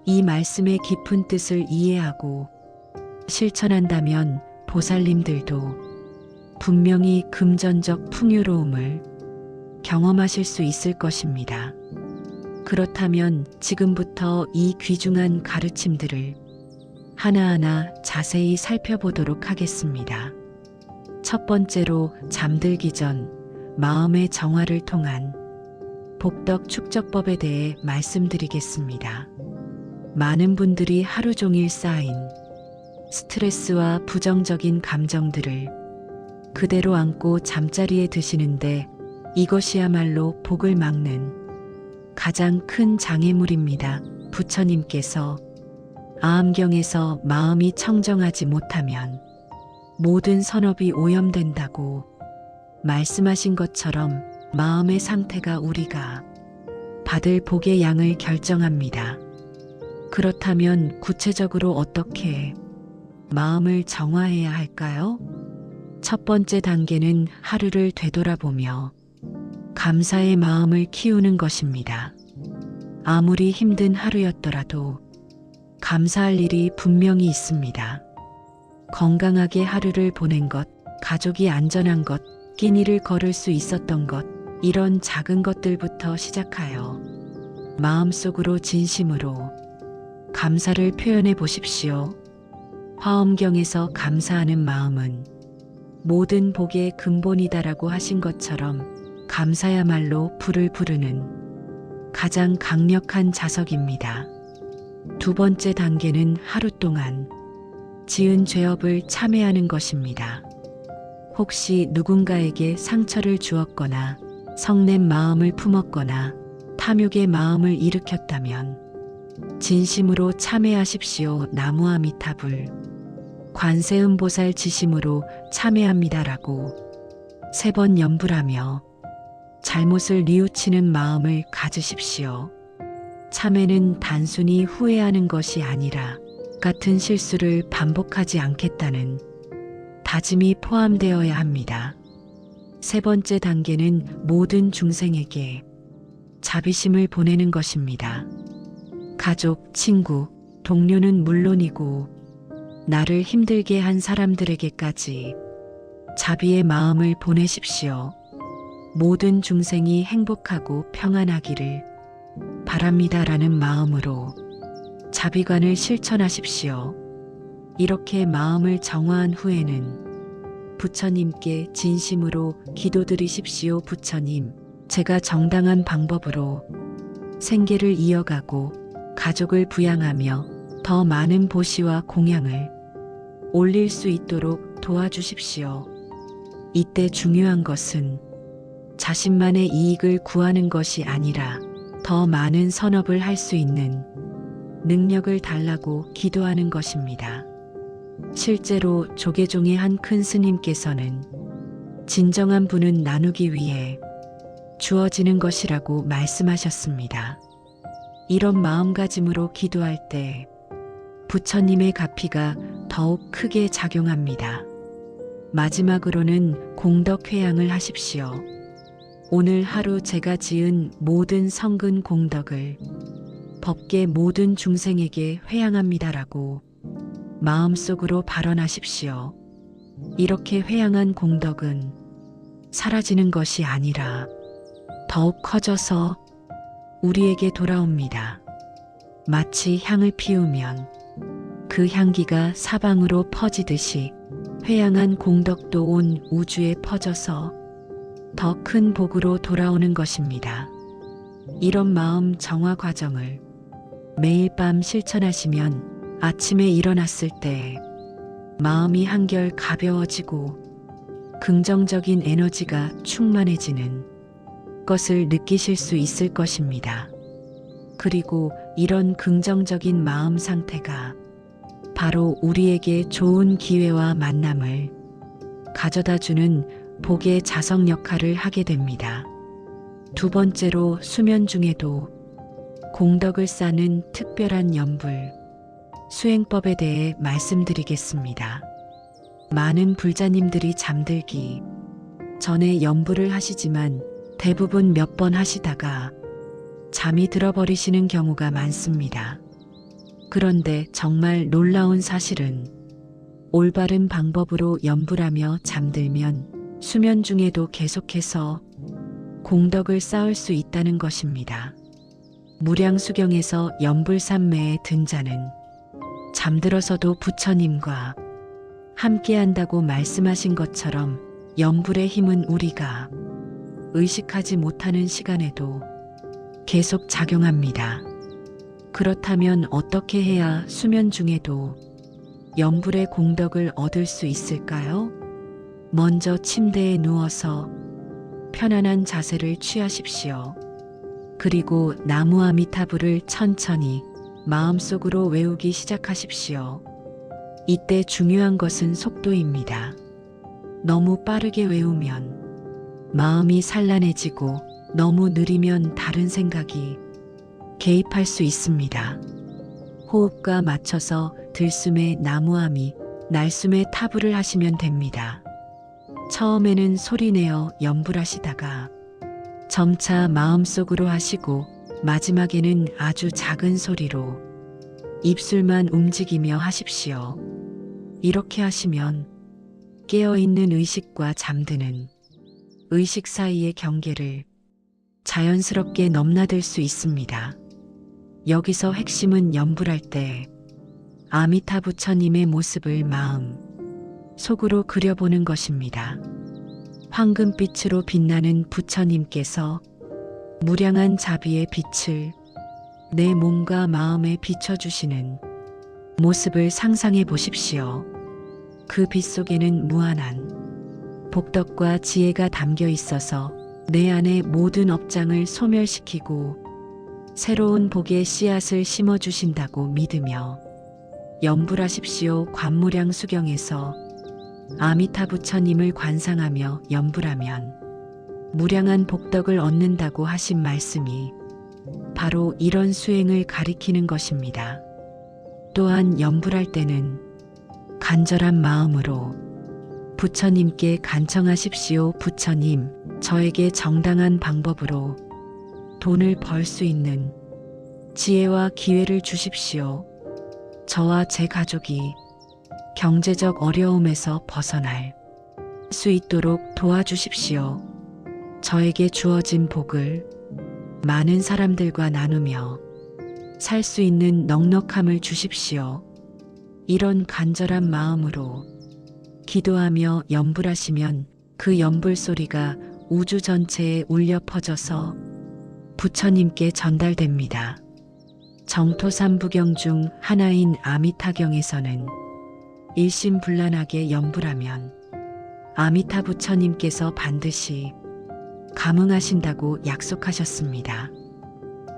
이 말씀의 깊은 뜻을 이해하고 실천한다면 보살님들도 분명히 금전적 풍요로움을 경험하실 수 있을 것입니다. 그렇다면 지금부터 이 귀중한 가르침들을 하나하나 자세히 살펴보도록 하겠습니다. 첫 번째로 잠들기 전 마음의 정화를 통한 복덕 축적법에 대해 말씀드리겠습니다. 많은 분들이 하루 종일 쌓인 스트레스와 부정적인 감정들을 그대로 안고 잠자리에 드시는데 이것이야말로 복을 막는 가장 큰 장애물입니다. 부처님께서 아함경에서 마음이 청정하지 못하면 모든 선업이 오염된다고 말씀하신 것처럼 마음의 상태가 우리가 받을 복의 양을 결정합니다. 그렇다면 구체적으로 어떻게 마음을 정화해야 할까요? 첫 번째 단계는 하루를 되돌아보며 감사의 마음을 키우는 것입니다. 아무리 힘든 하루였더라도 감사할 일이 분명히 있습니다. 건강하게 하루를 보낸 것, 가족이 안전한 것, 끼니를 걸을 수 있었던 것, 이런 작은 것들부터 시작하여 마음속으로 진심으로 감사를 표현해 보십시오. 화엄경에서 감사하는 마음은 모든 복의 근본이다라고 하신 것처럼 감사야말로 불을 부르는 가장 강력한 자석입니다. 두 번째 단계는 하루 동안 지은 죄업을 참회하는 것입니다. 혹시 누군가에게 상처를 주었거나 성낸 마음을 품었거나 탐욕의 마음을 일으켰다면 진심으로 참회하십시오. 나무아미타불 관세음보살 지심으로 참회합니다라고 3번 연불하며 잘못을 뉘우치는 마음을 가지십시오. 참회는 단순히 후회하는 것이 아니라 같은 실수를 반복하지 않겠다는 다짐이 포함되어야 합니다. 세 번째 단계는 모든 중생에게 자비심을 보내는 것입니다. 가족, 친구, 동료는 물론이고 나를 힘들게 한 사람들에게까지 자비의 마음을 보내십시오. 모든 중생이 행복하고 평안하기를 바랍니다라는 마음으로 자비관을 실천하십시오. 이렇게 마음을 정화한 후에는 부처님께 진심으로 기도드리십시오. 부처님, 제가 정당한 방법으로 생계를 이어가고 가족을 부양하며 더 많은 보시와 공양을 올릴 수 있도록 도와주십시오. 이때 중요한 것은 자신만의 이익을 구하는 것이 아니라 더 많은 선업을 할 수 있는 능력을 달라고 기도하는 것입니다. 실제로 조계종의 한 큰 스님께서는 진정한 부는 나누기 위해 주어지는 것이라고 말씀하셨습니다. 이런 마음가짐으로 기도할 때 부처님의 가피가 더욱 크게 작용합니다. 마지막으로는 공덕회양을 하십시오. 오늘 하루 제가 지은 모든 성근 공덕을 법계 모든 중생에게 회양합니다라고 마음속으로 발언하십시오. 이렇게 회양한 공덕은 사라지는 것이 아니라 더욱 커져서 우리에게 돌아옵니다. 마치 향을 피우면 그 향기가 사방으로 퍼지듯이 회양한 공덕도 온 우주에 퍼져서 더 큰 복으로 돌아오는 것입니다. 이런 마음 정화 과정을 매일 밤 실천하시면 아침에 일어났을 때 마음이 한결 가벼워지고 긍정적인 에너지가 충만해지는 것을 느끼실 수 있을 것입니다. 그리고 이런 긍정적인 마음 상태가 바로 우리에게 좋은 기회와 만남을 가져다 주는 복의 자석 역할을 하게 됩니다. 두 번째로 수면 중에도 공덕을 쌓는 특별한 염불, 수행법에 대해 말씀드리겠습니다. 많은 불자님들이 잠들기 전에 염불을 하시지만 대부분 몇 번 하시다가 잠이 들어버리시는 경우가 많습니다. 그런데 정말 놀라운 사실은 올바른 방법으로 염불하며 잠들면 수면 중에도 계속해서 공덕을 쌓을 수 있다는 것입니다. 무량수경에서 염불산매에 든 자는 잠들어서도 부처님과 함께한다고 말씀하신 것처럼 염불의 힘은 우리가 의식하지 못하는 시간에도 계속 작용합니다. 그렇다면 어떻게 해야 수면 중에도 염불의 공덕을 얻을 수 있을까요? 먼저 침대에 누워서 편안한 자세를 취하십시오. 그리고 나무 아미타불을 천천히 마음속으로 외우기 시작하십시오. 이때 중요한 것은 속도입니다. 너무 빠르게 외우면 마음이 산란해지고 너무 느리면 다른 생각이 개입할 수 있습니다. 호흡과 맞춰서 들숨에 나무아미, 날숨에 타불을 하시면 됩니다. 처음에는 소리내어 염불하시다가 점차 마음속으로 하시고 마지막에는 아주 작은 소리로 입술만 움직이며 하십시오. 이렇게 하시면 깨어있는 의식과 잠드는 의식 사이의 경계를 자연스럽게 넘나들 수 있습니다. 여기서 핵심은 염불할 때 아미타 부처님의 모습을 마음 속으로 그려보는 것입니다. 황금빛으로 빛나는 부처님께서 무량한 자비의 빛을 내 몸과 마음에 비춰주시는 모습을 상상해 보십시오. 그 빛 속에는 무한한 복덕과 지혜가 담겨 있어서 내 안의 모든 업장을 소멸시키고 새로운 복의 씨앗을 심어주신다고 믿으며 염불하십시오. 관무량 수경에서 아미타 부처님을 관상하며 염불하면 무량한 복덕을 얻는다고 하신 말씀이 바로 이런 수행을 가리키는 것입니다. 또한 염불할 때는 간절한 마음으로 부처님께 간청하십시오. 부처님, 저에게 정당한 방법으로 돈을 벌 수 있는 지혜와 기회를 주십시오. 저와 제 가족이 경제적 어려움에서 벗어날 수 있도록 도와주십시오. 저에게 주어진 복을 많은 사람들과 나누며 살 수 있는 넉넉함을 주십시오. 이런 간절한 마음으로 기도하며 염불하시면 그 염불 소리가 우주 전체에 울려 퍼져서 부처님께 전달됩니다. 정토삼부경 중 하나인 아미타경에서는 일심불란하게 염불하면 아미타 부처님께서 반드시 감응하신다고 약속하셨습니다.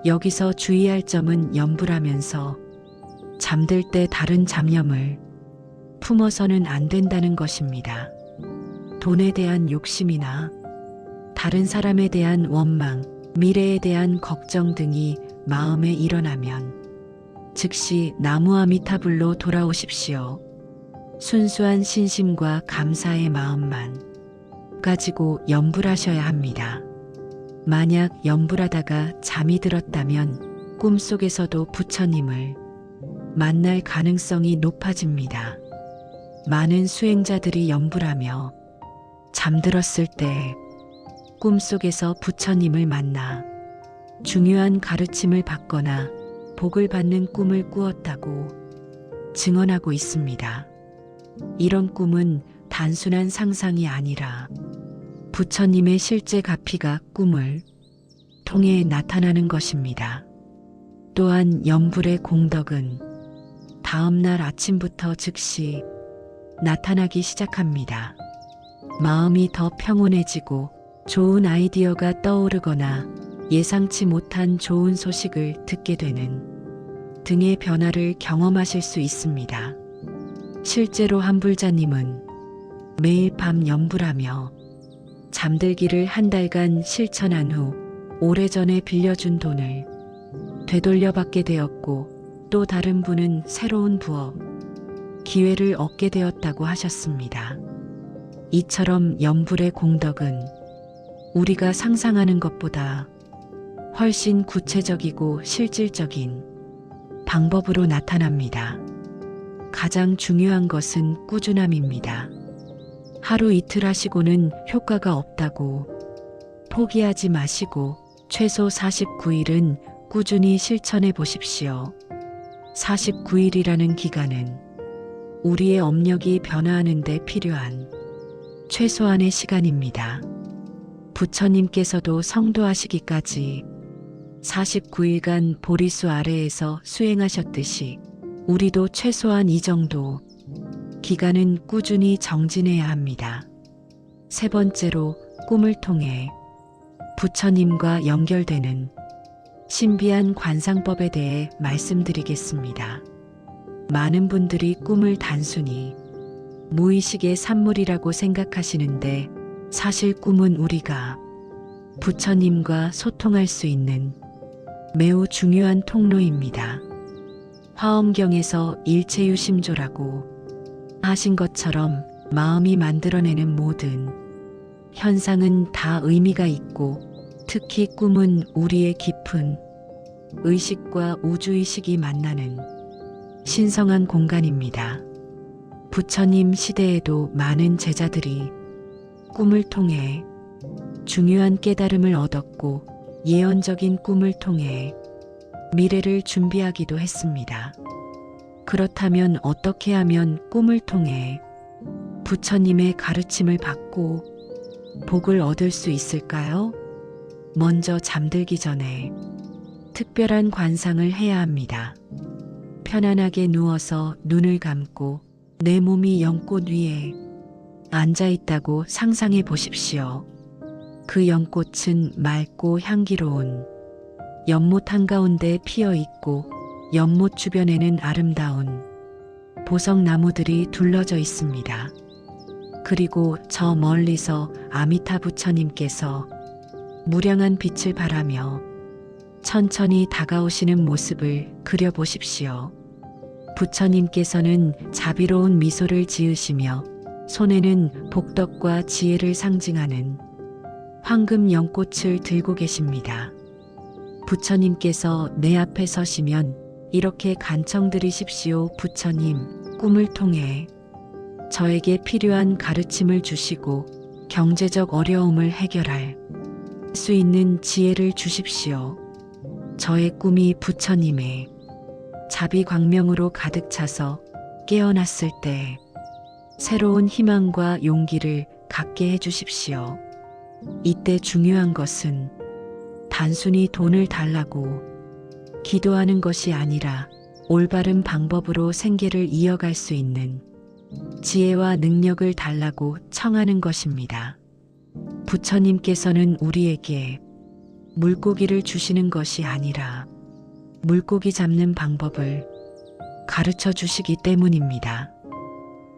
여기서 주의할 점은 염불하면서 잠들 때 다른 잡념을 품어서는 안 된다는 것입니다. 돈에 대한 욕심이나 다른 사람에 대한 원망, 미래에 대한 걱정 등이 마음에 일어나면 즉시 나무 아미타불로 돌아오십시오. 순수한 신심과 감사의 마음만 가지고 염불하셔야 합니다. 만약 염불하다가 잠이 들었다면 꿈속에서도 부처님을 만날 가능성이 높아집니다. 많은 수행자들이 염불하며 잠들었을 때 꿈속에서 부처님을 만나 중요한 가르침을 받거나 복을 받는 꿈을 꾸었다고 증언하고 있습니다. 이런 꿈은 단순한 상상이 아니라 부처님의 실제 가피가 꿈을 통해 나타나는 것입니다. 또한 연불의 공덕은 다음 날 아침부터 즉시 나타나기 시작합니다. 마음이 더 평온해지고 좋은 아이디어가 떠오르거나 예상치 못한 좋은 소식을 듣게 되는 등의 변화를 경험하실 수 있습니다. 실제로 한불자님은 매일 밤 연불하며 잠들기를 한 달간 실천한 후 오래전에 빌려준 돈을 되돌려받게 되었고, 또 다른 분은 새로운 부업 기회를 얻게 되었다고 하셨습니다. 이처럼 연불의 공덕은 우리가 상상하는 것보다 훨씬 구체적이고 실질적인 방법으로 나타납니다. 가장 중요한 것은 꾸준함입니다. 하루 이틀 하시고는 효과가 없다고 포기하지 마시고 최소 49일은 꾸준히 실천해 보십시오. 49일이라는 기간은 우리의 업력이 변화하는 데 필요한 최소한의 시간입니다. 부처님께서도 성도하시기까지 49일간 보리수 아래에서 수행하셨듯이 우리도 최소한 이 정도 기간은 꾸준히 정진해야 합니다. 세 번째로, 꿈을 통해 부처님과 연결되는 신비한 관상법에 대해 말씀드리겠습니다. 많은 분들이 꿈을 단순히 무의식의 산물이라고 생각하시는데, 사실 꿈은 우리가 부처님과 소통할 수 있는 매우 중요한 통로입니다. 화엄경에서 일체유심조라고 하신 것처럼 마음이 만들어내는 모든 현상은 다 의미가 있고, 특히 꿈은 우리의 깊은 의식과 우주의식이 만나는 신성한 공간입니다. 부처님 시대에도 많은 제자들이 꿈을 통해 중요한 깨달음을 얻었고, 예언적인 꿈을 통해 미래를 준비하기도 했습니다. 그렇다면 어떻게 하면 꿈을 통해 부처님의 가르침을 받고 복을 얻을 수 있을까요? 먼저 잠들기 전에 특별한 관상을 해야 합니다. 편안하게 누워서 눈을 감고 내 몸이 연꽃 위에 앉아 있다고 상상해 보십시오. 그 연꽃은 맑고 향기로운 연못 한가운데 피어 있고, 연못 주변에는 아름다운 보석나무들이 둘러져 있습니다. 그리고 저 멀리서 아미타 부처님께서 무량한 빛을 발하며 천천히 다가오시는 모습을 그려보십시오. 부처님께서는 자비로운 미소를 지으시며 손에는 복덕과 지혜를 상징하는 황금 연꽃을 들고 계십니다. 부처님께서 내 앞에 서시면 이렇게 간청드리십시오. 부처님, 꿈을 통해 저에게 필요한 가르침을 주시고 경제적 어려움을 해결할 수 있는 지혜를 주십시오. 저의 꿈이 부처님의 자비 광명으로 가득 차서 깨어났을 때 새로운 희망과 용기를 갖게 해주십시오. 이때 중요한 것은 단순히 돈을 달라고 기도하는 것이 아니라 올바른 방법으로 생계를 이어갈 수 있는 지혜와 능력을 달라고 청하는 것입니다. 부처님께서는 우리에게 물고기를 주시는 것이 아니라 물고기 잡는 방법을 가르쳐 주시기 때문입니다.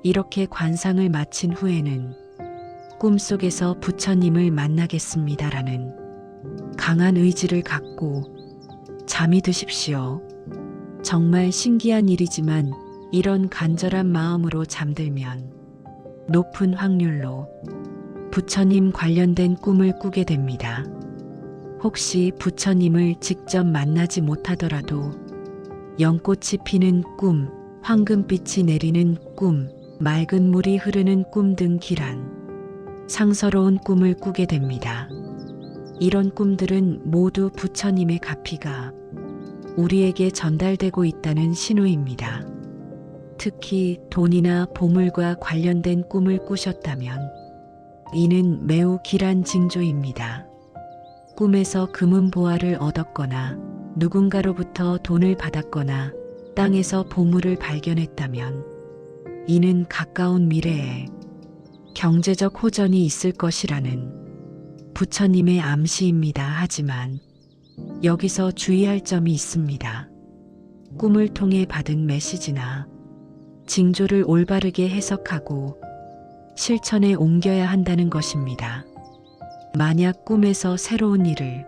이렇게 관상을 마친 후에는 꿈속에서 부처님을 만나겠습니다라는 강한 의지를 갖고 잠이 드십시오. 정말 신기한 일이지만 이런 간절한 마음으로 잠들면 높은 확률로 부처님 관련된 꿈을 꾸게 됩니다. 혹시 부처님을 직접 만나지 못하더라도 연꽃이 피는 꿈, 황금빛이 내리는 꿈, 맑은 물이 흐르는 꿈 등 길한 상서로운 꿈을 꾸게 됩니다. 이런 꿈들은 모두 부처님의 가피가 우리에게 전달되고 있다는 신호입니다. 특히 돈이나 보물과 관련된 꿈을 꾸셨다면 이는 매우 길한 징조입니다. 꿈에서 금은 보화를 얻었거나 누군가로부터 돈을 받았거나 땅에서 보물을 발견했다면 이는 가까운 미래에 경제적 호전이 있을 것이라는 부처님의 암시입니다. 하지만 여기서 주의할 점이 있습니다. 꿈을 통해 받은 메시지나 징조를 올바르게 해석하고 실천에 옮겨야 한다는 것입니다. 만약 꿈에서 새로운 일을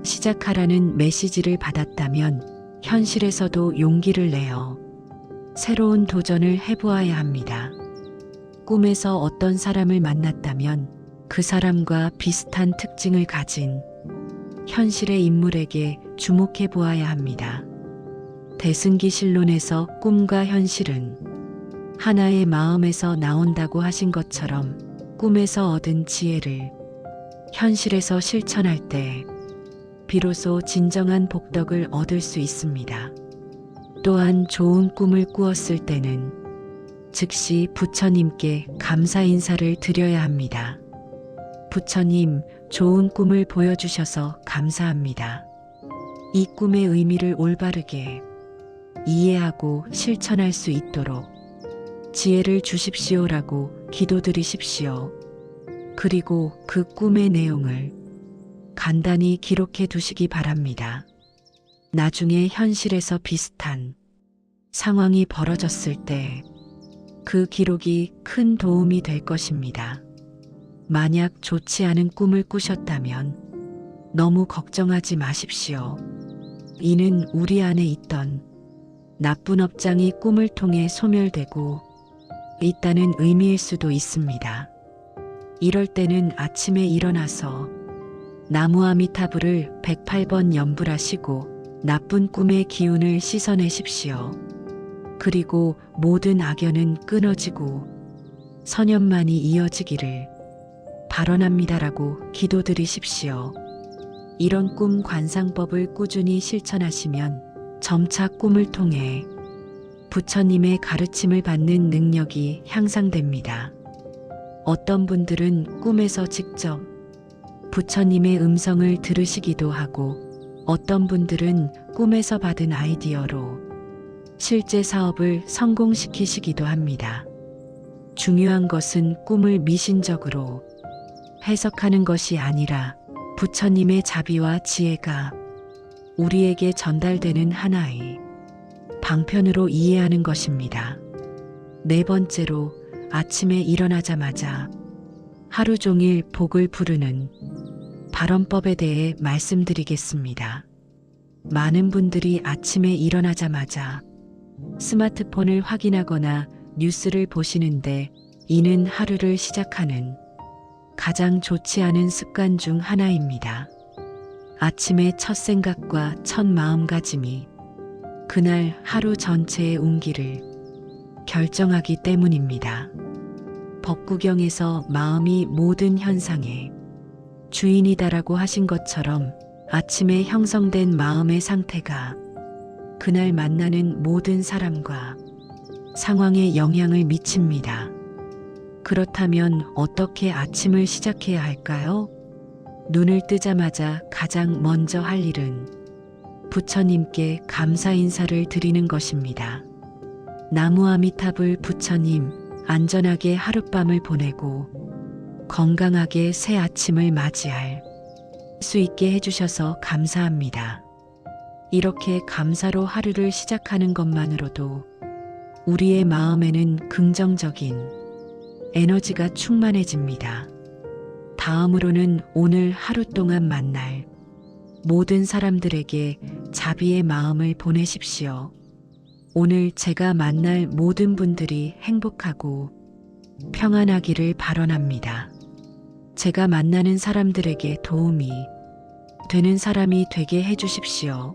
시작하라는 메시지를 받았다면 현실에서도 용기를 내어 새로운 도전을 해보아야 합니다. 꿈에서 어떤 사람을 만났다면 그 사람과 비슷한 특징을 가진 현실의 인물에게 주목해 보아야 합니다. 대승기실론에서 꿈과 현실은 하나의 마음에서 나온다고 하신 것처럼 꿈에서 얻은 지혜를 현실에서 실천할 때 비로소 진정한 복덕을 얻을 수 있습니다. 또한 좋은 꿈을 꾸었을 때는 즉시 부처님께 감사 인사를 드려야 합니다. 부처님, 좋은 꿈을 보여주셔서 감사합니다. 이 꿈의 의미를 올바르게 이해하고 실천할 수 있도록 지혜를 주십시오라고 기도드리십시오. 그리고 그 꿈의 내용을 간단히 기록해 두시기 바랍니다. 나중에 현실에서 비슷한 상황이 벌어졌을 때 그 기록이 큰 도움이 될 것입니다. 만약 좋지 않은 꿈을 꾸셨다면 너무 걱정하지 마십시오. 이는 우리 안에 있던 나쁜 업장이 꿈을 통해 소멸되고 있다는 의미일 수도 있습니다. 이럴 때는 아침에 일어나서 나무아미타불을 108번 염불하시고 나쁜 꿈의 기운을 씻어내십시오. 그리고 모든 악연은 끊어지고 선연만이 이어지기를 발언합니다라고 기도드리십시오. 이런 꿈 관상법을 꾸준히 실천하시면 점차 꿈을 통해 부처님의 가르침을 받는 능력이 향상됩니다. 어떤 분들은 꿈에서 직접 부처님의 음성을 들으시기도 하고 어떤 분들은 꿈에서 받은 아이디어로 실제 사업을 성공시키시기도 합니다. 중요한 것은 꿈을 미신적으로 해석하는 것이 아니라 부처님의 자비와 지혜가 우리에게 전달되는 하나의 방편으로 이해하는 것입니다. 네 번째로 아침에 일어나자마자 하루 종일 복을 부르는 발언법에 대해 말씀드리겠습니다. 많은 분들이 아침에 일어나자마자 스마트폰을 확인하거나 뉴스를 보시는데 이는 하루를 시작하는 가장 좋지 않은 습관 중 하나입니다. 아침의 첫 생각과 첫 마음가짐이 그날 하루 전체의 운기를 결정하기 때문입니다. 법구경에서 마음이 모든 현상의 주인이다라고 하신 것처럼 아침에 형성된 마음의 상태가 그날 만나는 모든 사람과 상황에 영향을 미칩니다. 그렇다면 어떻게 아침을 시작해야 할까요? 눈을 뜨자마자 가장 먼저 할 일은 부처님께 감사 인사를 드리는 것입니다. 나무아미타불 부처님, 안전하게 하룻밤을 보내고 건강하게 새 아침을 맞이할 수 있게 해주셔서 감사합니다. 이렇게 감사로 하루를 시작하는 것만으로도 우리의 마음에는 긍정적인 에너지가 충만해집니다. 다음으로는 오늘 하루 동안 만날 모든 사람들에게 자비의 마음을 보내십시오. 오늘 제가 만날 모든 분들이 행복하고 평안하기를 발언합니다. 제가 만나는 사람들에게 도움이 되는 사람이 되게 해주십시오.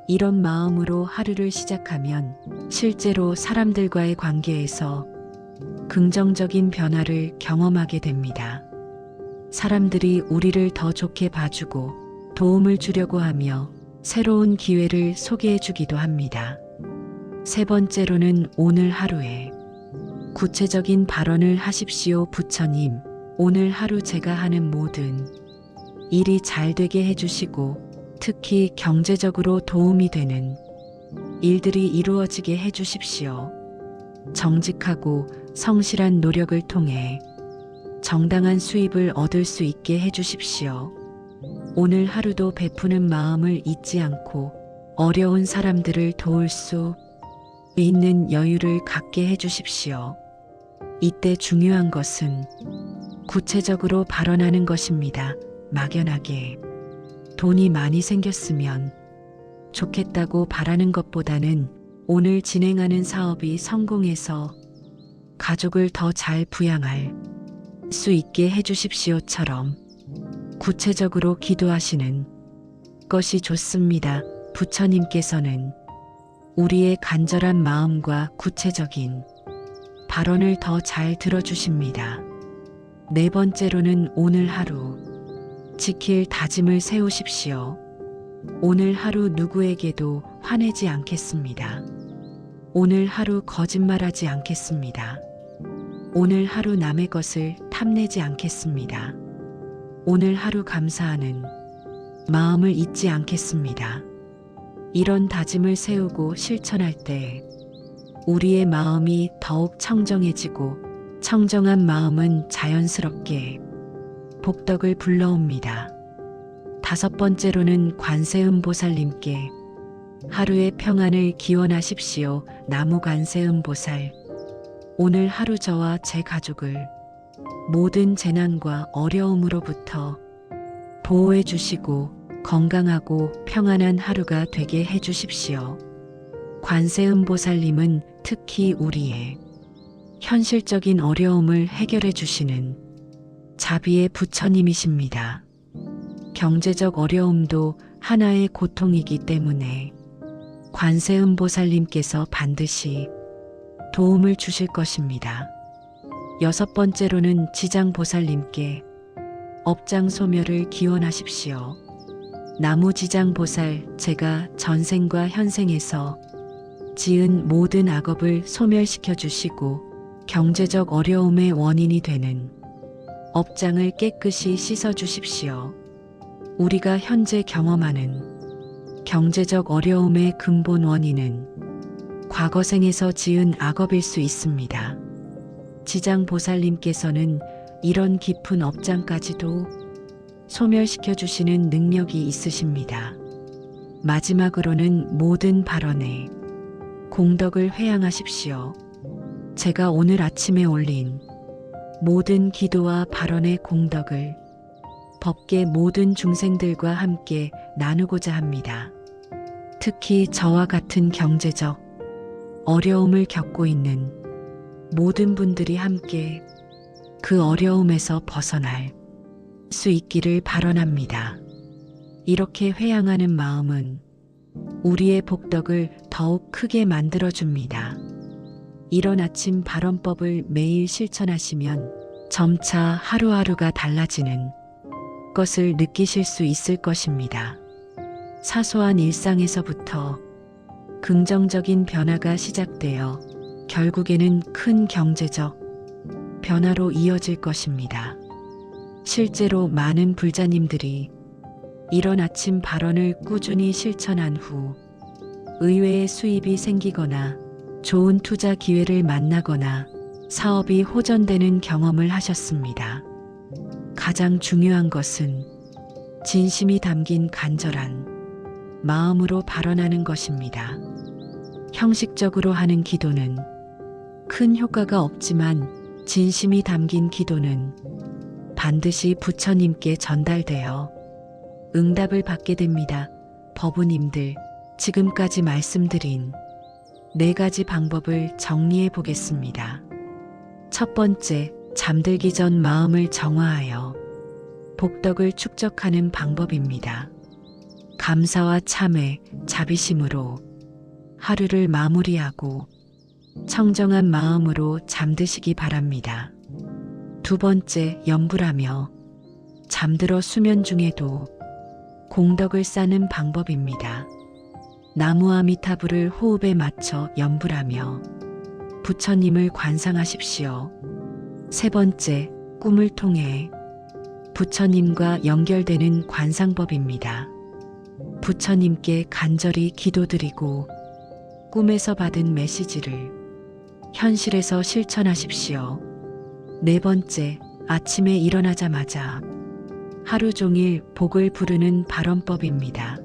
이런 마음으로 하루를 시작하면 실제로 사람들과의 관계에서 긍정적인 변화를 경험하게 됩니다. 사람들이 우리를 더 좋게 봐주고 도움을 주려고 하며 새로운 기회를 소개해 주기도 합니다. 세 번째로는 오늘 하루에 구체적인 발언을 하십시오. 부처님, 오늘 하루 제가 하는 모든 일이 잘 되게 해주시고 특히 경제적으로 도움이 되는 일들이 이루어지게 해주십시오. 정직하고 성실한 노력을 통해 정당한 수입을 얻을 수 있게 해주십시오. 오늘 하루도 베푸는 마음을 잊지 않고 어려운 사람들을 도울 수 있는 여유를 갖게 해주십시오. 이때 중요한 것은 구체적으로 발언하는 것입니다. 막연하게 돈이 많이 생겼으면 좋겠다고 바라는 것보다는 오늘 진행하는 사업이 성공해서 가족을 더 잘 부양할 수 있게 해주십시오처럼 구체적으로 기도하시는 것이 좋습니다. 부처님께서는 우리의 간절한 마음과 구체적인 발언을 더 잘 들어주십니다. 네 번째로는 오늘 하루 지킬 다짐을 세우십시오. 오늘 하루 누구에게도 화내지 않겠습니다. 오늘 하루 거짓말하지 않겠습니다. 오늘 하루 남의 것을 탐내지 않겠습니다. 오늘 하루 감사하는 마음을 잊지 않겠습니다. 이런 다짐을 세우고 실천할 때 우리의 마음이 더욱 청정해지고 청정한 마음은 자연스럽게 복덕을 불러옵니다. 다섯 번째로는 관세음보살님께 하루의 평안을 기원하십시오. 나무 관세음보살, 오늘 하루 저와 제 가족을 모든 재난과 어려움으로부터 보호해 주시고 건강하고 평안한 하루가 되게 해 주십시오. 관세음보살님은 특히 우리의 현실적인 어려움을 해결해 주시는 자비의 부처님이십니다. 경제적 어려움도 하나의 고통이기 때문에 관세음보살님께서 반드시 도움을 주실 것입니다. 여섯 번째로는 지장보살님께 업장소멸을 기원하십시오. 나무지장보살, 제가 전생과 현생에서 지은 모든 악업을 소멸시켜 주시고 경제적 어려움의 원인이 되는 업장을 깨끗이 씻어 주십시오. 우리가 현재 경험하는 경제적 어려움의 근본 원인은 과거생에서 지은 악업일 수 있습니다. 지장보살님께서는 이런 깊은 업장까지도 소멸시켜 주시는 능력이 있으십니다. 마지막으로는 모든 발언에 공덕을 회양하십시오. 제가 오늘 아침에 올린 모든 기도와 발언의 공덕을 법계 모든 중생들과 함께 나누고자 합니다. 특히 저와 같은 경제적 어려움을 겪고 있는 모든 분들이 함께 그 어려움에서 벗어날 수 있기를 발언합니다. 이렇게 회양하는 마음은 우리의 복덕을 더욱 크게 만들어줍니다. 이런 아침 발언법을 매일 실천하시면 점차 하루하루가 달라지는 것을 느끼실 수 있을 것입니다. 사소한 일상에서부터 긍정적인 변화가 시작되어 결국에는 큰 경제적 변화로 이어질 것입니다. 실제로 많은 불자님들이 이런 아침 발언을 꾸준히 실천한 후 의외의 수입이 생기거나 좋은 투자 기회를 만나거나 사업이 호전되는 경험을 하셨습니다. 가장 중요한 것은 진심이 담긴 간절한 마음으로 발언하는 것입니다. 형식적으로 하는 기도는 큰 효과가 없지만 진심이 담긴 기도는 반드시 부처님께 전달되어 응답을 받게 됩니다. 법우님들, 지금까지 말씀드린 4가지 방법을 정리해 보겠습니다. 첫 번째, 잠들기 전 마음을 정화하여 복덕을 축적하는 방법입니다. 감사와 참회, 자비심으로 하루를 마무리하고 청정한 마음으로 잠드시기 바랍니다. 두 번째, 염불하며 잠들어 수면 중에도 공덕을 쌓는 방법입니다. 나무 아미타불을 호흡에 맞춰 염불하며 부처님을 관상하십시오. 세 번째, 꿈을 통해 부처님과 연결되는 관상법입니다. 부처님께 간절히 기도드리고 꿈에서 받은 메시지를 현실에서 실천하십시오. 네 번째, 아침에 일어나자마자 하루 종일 복을 부르는 발언법입니다.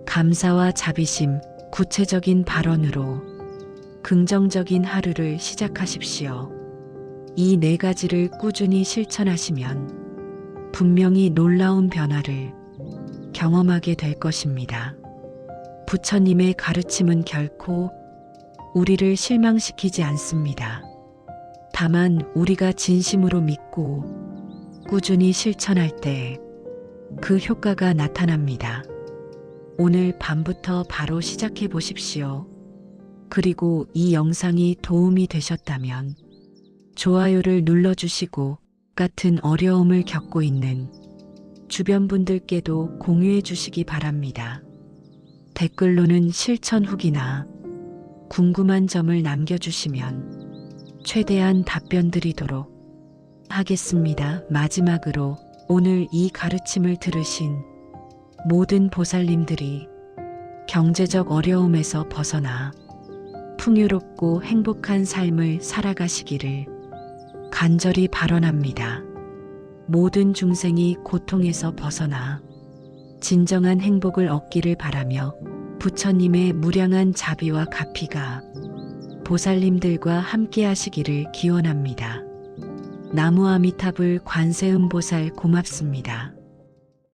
감사와 자비심, 구체적인 발언으로 긍정적인 하루를 시작하십시오. 이 네 가지를 꾸준히 실천하시면 분명히 놀라운 변화를 경험하게 될 것입니다. 부처님의 가르침은 결코 우리를 실망시키지 않습니다. 다만 우리가 진심으로 믿고 꾸준히 실천할 때 그 효과가 나타납니다. 오늘 밤부터 바로 시작해 보십시오. 그리고 이 영상이 도움이 되셨다면 좋아요를 눌러주시고 같은 어려움을 겪고 있는 주변 분들께도 공유해 주시기 바랍니다. 댓글로는 실천 후기나 궁금한 점을 남겨주시면 최대한 답변 드리도록 하겠습니다. 마지막으로 오늘 이 가르침을 들으신 모든 보살님들이 경제적 어려움에서 벗어나 풍요롭고 행복한 삶을 살아가시기를 간절히 발언합니다. 모든 중생이 고통에서 벗어나 진정한 행복을 얻기를 바라며 부처님의 무량한 자비와 가피가 보살님들과 함께 하시기를 기원합니다. 나무 아미타불 관세음보살 고맙습니다.